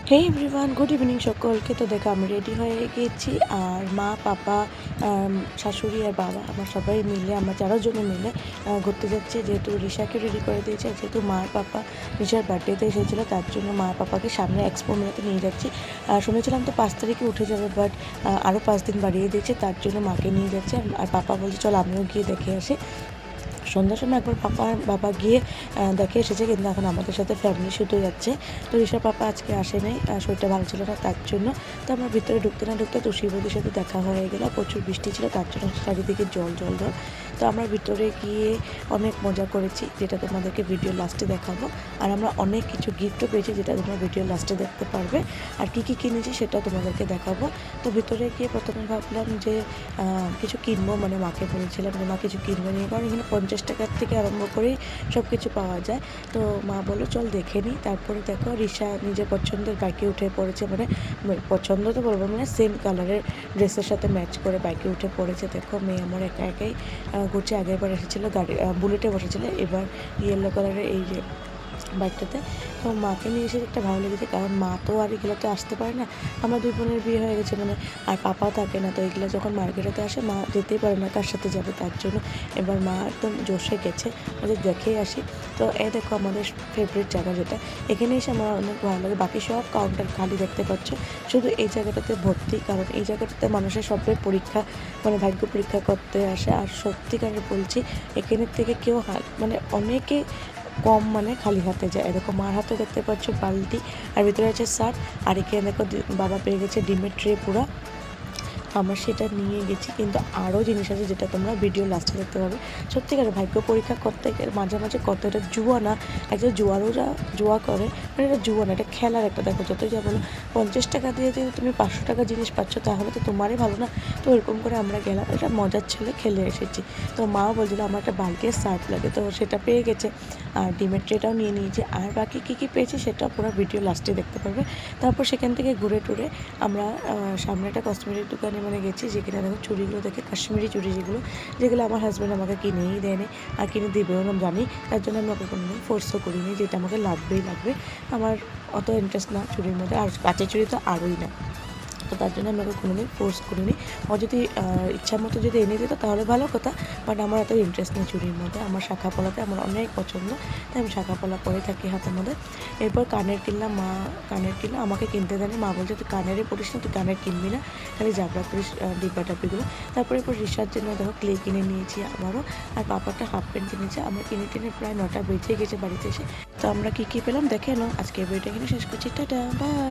হে everyone, good evening সকলকে। তো দেখো আমি রেডি হয়ে গেছি, আর মা, পাপা, শাশুড়ি আর বাবা আমার সবাই মিলে, আমরা 4 জনে মিলে ঘুরতে যাচ্ছি। যেহেতু রিশাকে রেডি করে দিয়েছে, যেহেতু মা আর পাপা রিশার বার্থডেতে এসেছিলো, তার জন্য মা পাপাকে সামনে এক্সপো মেলাতে নিয়ে যাচ্ছি। শুনেছিলাম তো 5 তারিখে উঠে যাবে, বাট আরও 5 দিন বাড়িয়ে দিয়েছে, তার জন্য মাকে নিয়ে যাচ্ছে। আর পাপা বলছে চল আমিও গিয়ে দেখে আসি। সন্ধ্যার সময় একবার বাবা গিয়ে দেখে এসেছে, কিন্তু এখন আমাদের সাথে ফ্যামিলি শুধু যাচ্ছে। তো ঋষার পাপা আজকে আসে নাই, শরীরটা ভালো ছিল না, তার জন্য। তো আমরা ভিতরে ঢুকতে না ঢুকতে তুষি বৌদির সাথে দেখা হয়ে গেল। প্রচুর বৃষ্টি ছিল, তার জন্য চারিদিকে জল জল জল। তো আমরা ভিতরে গিয়ে অনেক মজা করেছি, যেটা তোমাদেরকে ভিডিও লাস্টে দেখাবো। আর আমরা অনেক কিছু গিফটও পেয়েছি, যেটা তোমরা ভিডিও লাস্টে দেখতে পারবে। আর কী কী কিনেছি সেটা তোমাদেরকে দেখাবো। তো ভিতরে গিয়ে প্রথমে ভাবলাম যে কিছু কিনবো, মানে মাকে বলেছিলাম যে মা কিছু কিনবে নিয়ে, কারণ এখানে 50 টাকার থেকে আরম্ভ করেই সব কিছু পাওয়া যায়। তো মা বললো চল দেখে নিই। তারপরে দেখো রিশা নিজের পছন্দের বাইকে উঠে পড়েছে, মানে পছন্দ তো বলবো, মানে সেম কালারের ড্রেসের সাথে ম্যাচ করে বাইকে উঠে পড়েছে। দেখো মেয়ে আমার একা একাই ঘুরছে। আগেরবার এসেছিলো গাড়ি বুলেটে বসেছিল, এবার ইয়েলো কালারের এই যে বাইকটাতে। তো মাকে নিয়ে এসে একটা ভালো লেগেছে, কারণ মা তো আর এগুলোতে আসতে পারে না। আমরা 2 বোনের বিয়ে হয়ে গেছে, মানে আর পাপাও থাকে না, তো এগুলো যখন মার্কেটেতে আসে মা যেতেই পারে না, কার সাথে যাবে, তার জন্য এবার মা একদম জোশে গেছে, আমাদের দেখেই আসি। তো দেখো আমাদের ফেভারিট জায়গা যেটা, এখানে এসে আমার অনেক ভালো লাগে। বাকি সব কাউন্টার খালি দেখতে পাচ্ছ, শুধু এই জায়গাটাতে ভর্তি, কারণ এই জায়গাটাতে মানুষের সবাই পরীক্ষা, মানে ভাগ্য পরীক্ষা করতে আসে। আর সত্যিকারের বলছি, এখানের থেকে কেউ মানে অনেকে কম মানে খালি হাতে যায়। এরকম মার হাতে দেখতে পাচ্ছ বালতি, আর ভিতরে আছে শার্ট। আর এখানে দেখো বাবা পেয়ে গেছে ডিমের ট্রে পুরা। আমরা সেটা নিয়ে গেছি, কিন্তু আরও জিনিস আছে যেটা তোমরা ভিডিও লাস্টে দেখতে পাবে। সত্যিকারের ভাগ্য পরীক্ষা করতে মাঝে মাঝে কত, এটা জুয়া না, একজন জুয়ারোরা জুয়া করে, মানে এটা জুয়া না, এটা খেলার একটা। দেখো যতই যা বলো, 50 টাকা দিয়ে যদি তুমি 500 টাকা জিনিস পাচ্ছ, তাহলে তো তোমারই ভালো না। তো এরকম করে আমরা গেলাম, এটা মজার ছেলে খেলে এসেছি। তো মাও বলছিল আমার একটা বালতি আর সার্ফ লাগে, তো সেটা পেয়ে গেছে। আর ডিমের ট্রেটাও নিয়ে নিয়েছি। আর বাকি কী কী পেয়েছি সেটা পুরো ভিডিও লাস্টে দেখতে পারবে। তারপর সেখান থেকে ঘুরে টুরে আমরা সামনে একটা কসমেটিক দোকানে মানে গেছি, যেখানে দেখো চুড়িগুলো দেখে, কাশ্মীরি চুড়ি যেগুলো আমার হাজব্যান্ড আমাকে কিনেই দেয়নি, আর কিনে দেবেও না জানি, তার জন্য আমি ওকে কোনোদিন ফোর্সও করিনি, যেটা আমাকে লাগবেই লাগবে। আমার অত ইন্টারেস্ট না চুড়ির মধ্যে, আর কাঁচের চুড়ি তো আরোই না। তো তার জন্য আমি ওকে কোনোদিন ফোর্স করিনি। ও যদি ইচ্ছা মতো যদি এনে দিত তাহলে ভালো কথা, বাট আমার এত ইন্টারেস্ট নেই চুড়ির মধ্যে। আমার শাখা পলাতে আমার অনেক পছন্দ, তাই আমি শাখা পলা পরে থাকি হাতের মধ্যে। এরপর কানের কিনলাম, মা কানের কিনলাম, আমাকে কিনতে দেয়নি। মা বলছে তুই কানেরই পড়িস না, তুই কানের কিনবি না, খালি জাবড়া করিস ডিব্বা টাব্বিগুলো। তারপরে এরপর রিসার জন্য দেখো ক্লে কিনে নিয়েছি আমারও, আর পাপাটা হাফ প্যান্ট কিনেছে। আমরা কিনে প্রায় 9টা বেজে গেছে বাড়িতে এসে। তো আমরা কী কী পেলাম দেখে নাও। আজকে বইটা এখানে শেষ করছি, টাটা বাই।